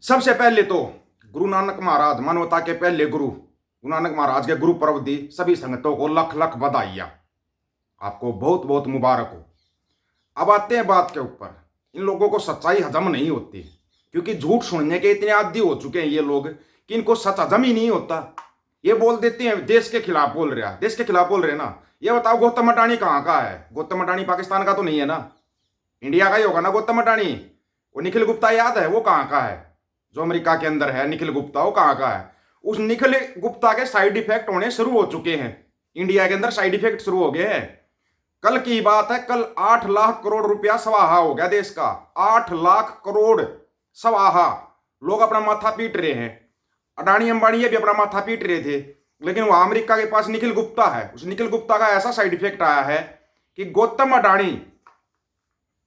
सबसे पहले तो गुरु नानक महाराज, मानवता के पहले गुरु नानक महाराज के गुरु पर्व दी सभी संगतों को लख लख बधाइयाँ। आपको बहुत बहुत मुबारक हो। अब आते हैं बात के ऊपर। इन लोगों को सच्चाई हजम नहीं होती, क्योंकि झूठ सुनने के इतने आदी हो चुके हैं ये लोग कि इनको सच हजम ही नहीं होता। ये बोल देते हैं देश के खिलाफ बोल रहा है, देश के खिलाफ बोल रहे हैं ना। ये बताओ गौतम अडानी कहाँ का है? गौतम अडानी पाकिस्तान का तो नहीं है ना, इंडिया का ही होगा ना गौतम अडानी। वो निखिल गुप्ता याद है, वो कहाँ का है? जो अमेरिका के अंदर है निखिल गुप्ता, वो कहाँ का है? उस निखिल गुप्ता के साइड इफेक्ट होने शुरू हो चुके हैं। इंडिया के अंदर साइड इफेक्ट शुरू हो गए हैं। कल की बात है, कल 8 लाख करोड़ रुपया स्वाहा हो गया देश का। 8 लाख करोड़ स्वाहा। लोग अपना माथा पीट रहे हैं। अडानी अंबानी ये भी अपना माथा पीट रहे थे, लेकिन वहां अमेरिका के पास निखिल गुप्ता है। उस निखिल गुप्ता का ऐसा साइड इफेक्ट आया है कि गौतम अडानी,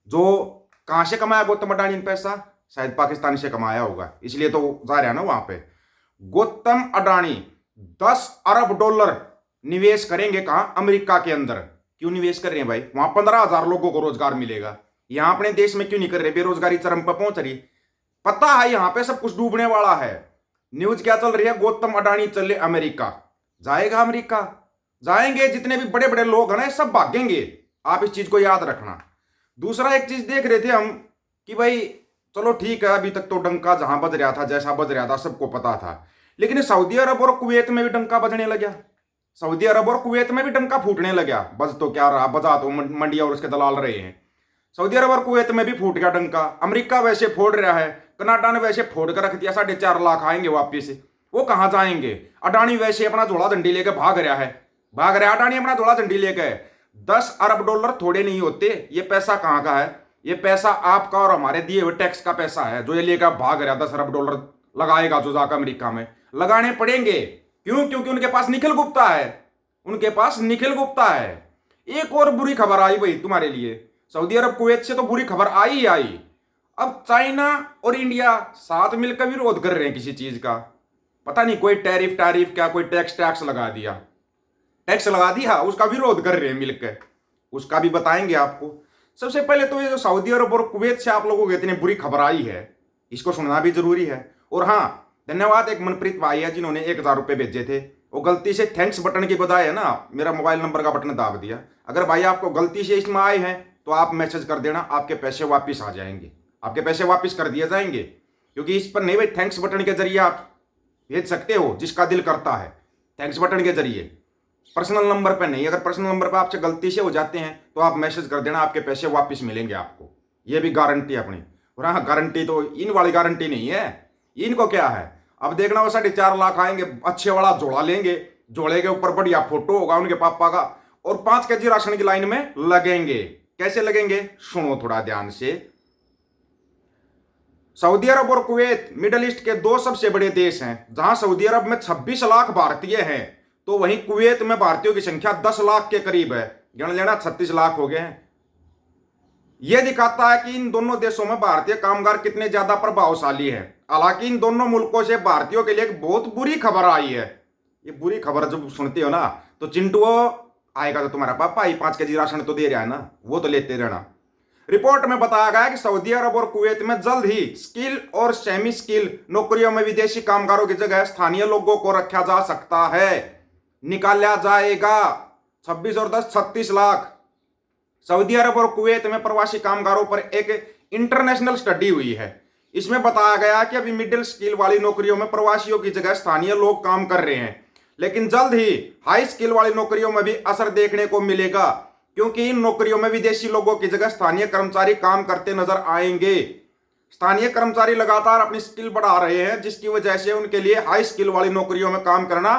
जो कहां से कमाया गौतम अडानी ने पैसा? शायद पाकिस्तान से कमाया होगा, इसलिए तो जा रहा है ना वहां पे। गौतम अडानी 10 अरब डॉलर निवेश करेंगे कहां? अमेरिका के अंदर। क्यों निवेश कर रहे हैं भाई? वहां 15,000 लोगों को रोजगार मिलेगा। यहां अपने देश में क्यों नहीं कर रहे? बेरोजगारी चरम पर पहुंच रही। पता है यहां पे सब कुछ डूबने वाला है। न्यूज क्या चल रही है? गौतम अडानी चले अमेरिका। जाएगा अमेरिका? जाएंगे। जितने भी बड़े बड़े लोग हैं ना, सब भागेंगे। आप इस चीज को याद रखना। दूसरा एक चीज देख रहे थे हम कि भाई चलो ठीक है, अभी तक तो डंका जहां बज रहा था, जैसा बज रहा था सबको पता था, लेकिन सऊदी अरब और कुवैत में भी डंका बजने लगा। सऊदी अरब और कुवैत में भी डंका फूटने लगा। बज तो क्या रहा, बजा तो मंडिया और उसके दलाल रहे हैं। सऊदी अरब और कुवैत में भी फूट गया डंका। अमेरिका वैसे फोड़ रहा है, कनाडा ने वैसे फोड़ कर रख दिया। 4.5 लाख आएंगे वापिस। वो कहां जाएंगे? अडानी वैसे अपना झोला झंडी लेकर भाग रहा है। अडानी अपना झोला झंडी लेकर। 10 अरब डॉलर थोड़े नहीं होते। ये पैसा कहां का है? ये पैसा आपका और हमारे दिए हुए टैक्स का पैसा है, जो ये लेकर भाग रहा। 10 अरब डॉलर लगाएगा जो जाकर अमेरिका में। लगाने पड़ेंगे। क्यों? क्योंकि उनके पास निखिल गुप्ता है। उनके पास निखिल गुप्ता है। एक और बुरी खबर आई भाई तुम्हारे लिए। सऊदी अरब कुवैत से तो बुरी खबर आई ही आई। अब चाइना और इंडिया साथ मिलकर विरोध कर रहे हैं किसी चीज का। पता नहीं कोई टैरिफ क्या, कोई टैक्स लगा दिया। टैक्स लगा दिया, उसका विरोध कर रहे हैं मिलकर। उसका भी बताएंगे आपको। सबसे पहले तो ये जो सऊदी अरब और कुवैत से आप लोगों को इतनी बुरी खबर आई है, इसको सुनना भी जरूरी है। और हाँ, धन्यवाद एक मनप्रीत भाई है जिन्होंने 1,000 रुपये भेजे थे। वो गलती से थैंक्स बटन की बजाय है ना, मेरा मोबाइल नंबर का बटन दाब दिया। अगर भाई आपको गलती से इसमें आए हैं तो आप मैसेज कर देना, आपके पैसे वापिस आ जाएंगे। आपके पैसे वापिस कर दिए जाएंगे, क्योंकि इस पर नहीं भाई, थैंक्स बटन के जरिए आप भेज सकते हो जिसका दिल करता है। थैंक्स बटन के जरिए, पर्सनल नंबर पे नहीं। अगर पर्सनल नंबर पे आपसे गलती से हो जाते हैं तो आप मैसेज कर देना, आपके पैसे वापस मिलेंगे आपको। ये भी गारंटी अपनी। और हाँ, गारंटी तो इन वाली गारंटी नहीं है। इनको क्या है, अब देखना वो 4.5 लाख आएंगे। अच्छे वाला जोड़ा लेंगे, जोड़े के ऊपर बढ़िया फोटो होगा उनके पापा का, और 5 केजी राशन की लाइन में लगेंगे। कैसे लगेंगे? सुनो थोड़ा ध्यान से। सऊदी अरब और कुवैत मिडिल ईस्ट के 2 सबसे बड़े देश हैं। जहां सऊदी अरब में 26 लाख भारतीय हैं, तो वहीं कुवैत में भारतीयों की संख्या 10 लाख के करीब है। गण लेना 36 लाख हो गए हैं। यह दिखाता है कि इन दोनों देशों में भारतीय कामगार कितने ज्यादा प्रभावशाली है। हालांकि इन दोनों मुल्कों से भारतीयों के लिए एक बहुत बुरी खबर आई है। ये बुरी खबर जब सुनते हो ना, तो चिंटू आएगा तो तुम्हारा पापा ही 5 केजी राशन तो दे रहा है ना, वो तो लेते रहना। रिपोर्ट में बताया गया कि सऊदी अरब और कुवैत में जल्द ही स्किल और सेमी स्किल नौकरियों में विदेशी कामगारों की जगह स्थानीय लोगों को रखा जा सकता है। निकाला जाएगा। 26 और 10 36 लाख। सऊदी अरब और कुवैत में प्रवासी कामगारों पर एक इंटरनेशनल स्टडी हुई है। इसमें बताया गया कि अभी मिडिल स्किल वाली नौकरियों में प्रवासियों की जगह स्थानीय लोग काम कर रहे हैं, लेकिन जल्द ही हाई स्किल वाली नौकरियों में भी असर देखने को मिलेगा, क्योंकि इन नौकरियों में विदेशी लोगों की जगह स्थानीय कर्मचारी काम करते नजर आएंगे। स्थानीय कर्मचारी लगातार अपनी स्किल बढ़ा रहे हैं, जिसकी वजह से उनके लिए हाई स्किल वाली नौकरियों में काम करना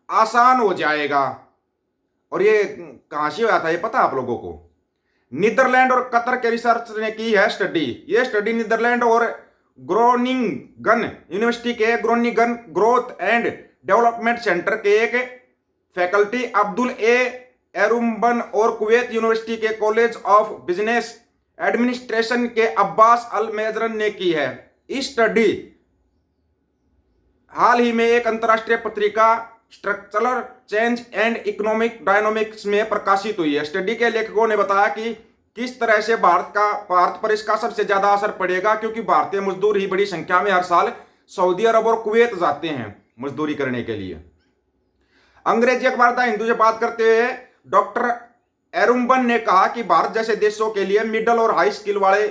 आसान हो जाएगा। और ये कहां से हुआ था ये पता आप लोगों को? नीदरलैंड और कतर के रिसर्च ने की है स्टडी। ये स्टडी नीदरलैंड और ग्रोनिंगन यूनिवर्सिटी के Groningen growth and development centre के एक फैकल्टी अब्दुल एरुम्बन और कुवैत यूनिवर्सिटी के कॉलेज ऑफ बिजनेस एडमिनिस्ट्रेशन के अब्बास अल मेजरन ने की है। इस स्टडी हाल ही में एक अंतरराष्ट्रीय पत्रिका structural change and economic dynamics में प्रकाशित हुई है। स्टडी के लेखकों ने बताया कि किस तरह से भारत पर इसका सबसे ज्यादा असर पड़ेगा, क्योंकि भारतीय मजदूर ही बड़ी संख्या में हर साल सऊदी अरब और कुवैत जाते हैं मजदूरी करने के लिए। अंग्रेजी अखबार द हिंदू से बात करते हुए डॉक्टर एरुम्बन ने कहा कि भारत जैसे देशों के लिए मिडिल और हाई स्किल वाले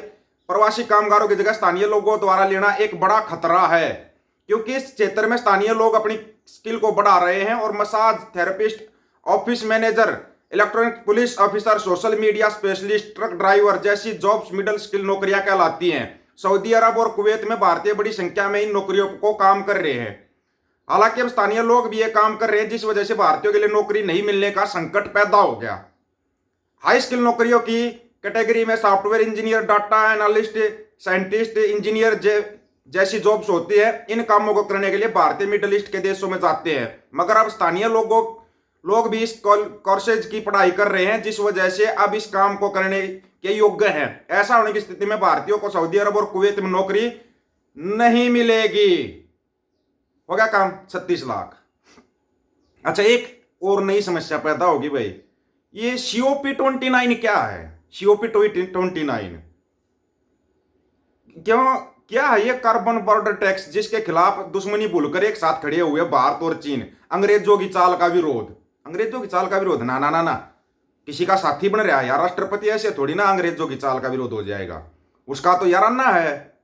प्रवासी कामगारों की जगह स्थानीय लोगों द्वारा लेना एक बड़ा खतरा है, क्योंकि इस क्षेत्र में स्थानीय लोग अपनी स्किल को बढ़ा रहे हैं और massage therapist, office manager, electronic police officer, social media specialist, truck driver जैसी जॉब्स मिडिल स्किल नौकरियां कहलाती हैं। सऊदी अरब और कुवैत में भारतीय बड़ी संख्या में इन नौकरियों को काम कर रहे हैं। हालांकि अब स्थानीय लोग भी ये काम कर रहे हैं, जिस वजह से भारतीयों के लिए नौकरी नहीं मिलने का संकट पैदा हो गया। हाई स्किल नौकरियों की कैटेगरी में software engineer, data analyst, scientist, engineer जैसी जॉब्स होती है। इन कामों को करने के लिए भारतीय मिडिल ईस्ट के देशों में जाते हैं, मगर अब स्थानीय लोग भी इस कोर्सेज की पढ़ाई कर रहे हैं, जिस वजह से अब इस काम को करने के योग्य हैं। ऐसा होने की स्थिति में भारतीयों को सऊदी अरब और कुवैत में नौकरी नहीं मिलेगी। हो गया काम 36 लाख। अच्छा, एक और नई समस्या पैदा होगी भाई, ये COP29 क्या है? COP29 क्या है? ये कार्बन बॉर्डर टैक्स, जिसके खिलाफ दुश्मनी भूलकर एक साथ खड़े हुए भारत और चीन। अंग्रेजों की चाल का विरोध, ना ना ना ना, किसी का साथी बन रहा है यार राष्ट्रपति, ऐसे थोड़ी ना अंग्रेजों की चाल का विरोध हो जाएगा, उसका तो यार अन्ना है।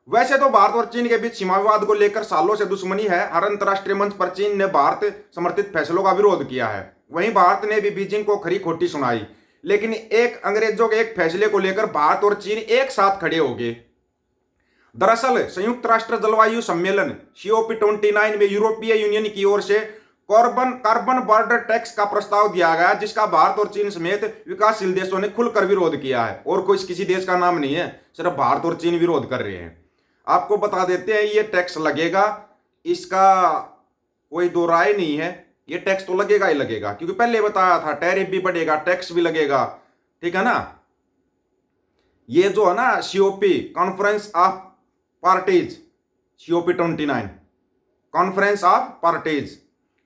वैसे तो भारत और चीन के बीच सीमा विवाद को लेकर सालों से दुश्मनी है। हर अंतर्राष्ट्रीय मंच पर चीन ने भारत समर्थित फैसलों का विरोध किया है, वहीं भारत ने भी बीजिंग को खरी खोटी सुनाई। लेकिन एक अंग्रेजों के एक फैसले को लेकर भारत और चीन एक साथ खड़े हो गए। दरअसल संयुक्त राष्ट्र जलवायु सम्मेलन COP29 में यूरोपीय यूनियन की ओर से कार्बन बॉर्डर टैक्स का प्रस्ताव दिया गया, जिसका भारत और चीन समेत विकासशील देशों ने खुलकर विरोध किया है। और कोई किसी देश का नाम नहीं है, सिर्फ भारत और चीन विरोध कर रहे हैं। आपको बता देते हैं, ये टैक्स लगेगा, इसका कोई दो राय नहीं है, ये टैक्स तो लगेगा ही लगेगा, क्योंकि पहले बताया था टैरिफ भी बढ़ेगा, टैक्स भी लगेगा, ठीक है ना। ये जो है ना COP conference of parties, COP29 conference of parties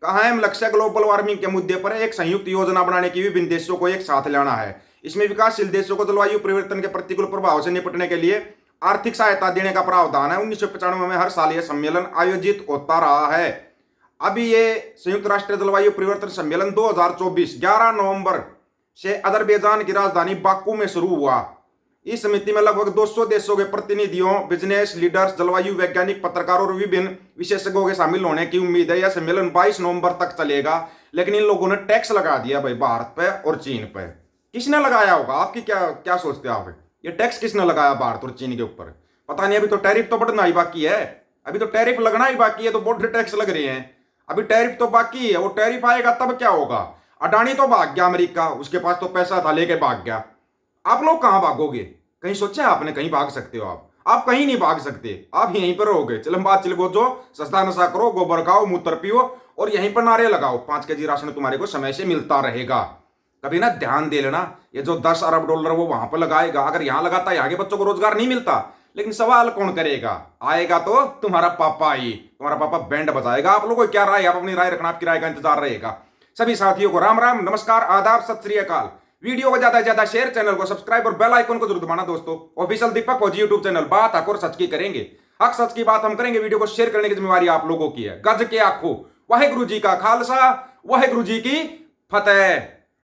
का अहम लक्ष्य ग्लोबल वार्मिंग के मुद्दे पर एक संयुक्त योजना बनाने की विभिन्न देशों को एक साथ लाना है। इसमें विकासशील देशों को जलवायु परिवर्तन के प्रतिकूल प्रभाव से निपटने के लिए आर्थिक सहायता देने का प्रावधान है। 1995 में हर साल यह सम्मेलन आयोजित होता रहा है। अभी ये संयुक्त राष्ट्र जलवायु परिवर्तन सम्मेलन 2024 11 नवंबर से अजरबैजान की राजधानी बाकू में शुरू हुआ। इस समिति में लगभग 200 देशों के प्रतिनिधियों, बिजनेस लीडर्स, जलवायु वैज्ञानिक, पत्रकारों और विभिन्न विशेषज्ञों के शामिल होने की उम्मीद है। यह सम्मेलन 22 नवंबर तक चलेगा। लेकिन इन लोगों ने टैक्स लगा दिया भाई भारत पे और चीन पे। किसने लगाया होगा? आपकी क्या सोचते हैं आप? ये टैक्स किसने लगाया भारत और चीन के ऊपर? पता नहीं। अभी तो टैरिफ तो बढ़ना ही बाकी है, अभी तो टैरिफ लगना ही बाकी है, तो बॉर्डर टैक्स लग रहे हैं, अभी टैरिफ तो बाकी है। वो टैरिफ आएगा तब क्या होगा? अडानी तो भाग गया अमेरिका, उसके पास तो पैसा था, लेके भाग गया। आप लोग कहां भागोगे? कहीं सोचा आपने कहीं भाग सकते हो? आप कहीं नहीं भाग सकते, आप यहीं पर रहोगे। चिलम्बाद चिलगोजो, सस्ता नशा करो, गोबर खाओ, मूत्र पियो और यहीं पर नारे लगाओ। 5 केजी राशन तुम्हारे को समय से मिलता रहेगा। कभी ना ध्यान दे लेना, ये जो 10 अरब डॉलर वो वहां पर लगाएगा, अगर यहां लगाता यहाँ के बच्चों को रोजगार नहीं मिलता। लेकिन सवाल कौन करेगा? आएगा तो तुम्हारा पापा ही, तुम्हारा पापा बैंड बजाएगा। आप लोगों को क्या राय? आप अपनी राय रखना, आपकी राय का इंतजार रहेगा। सभी साथियों को राम राम, नमस्कार, आदाब, सत श्री अकाल। वीडियो को ज्यादा से ज्यादा शेयर, चैनल को सब्सक्राइब और बेल आइकन को जरूर दबाना दोस्तों। ऑफिशियल दीपक फौजी यूट्यूब चैनल, बात हक और सच की करेंगे, हक सच की बात हम करेंगे। वीडियो को शेयर करने की जिम्मेवारी आप लोगों की है। गज के आखो, वाहेगुरु जी का खालसा, वाहेगुरु जी की फतेह।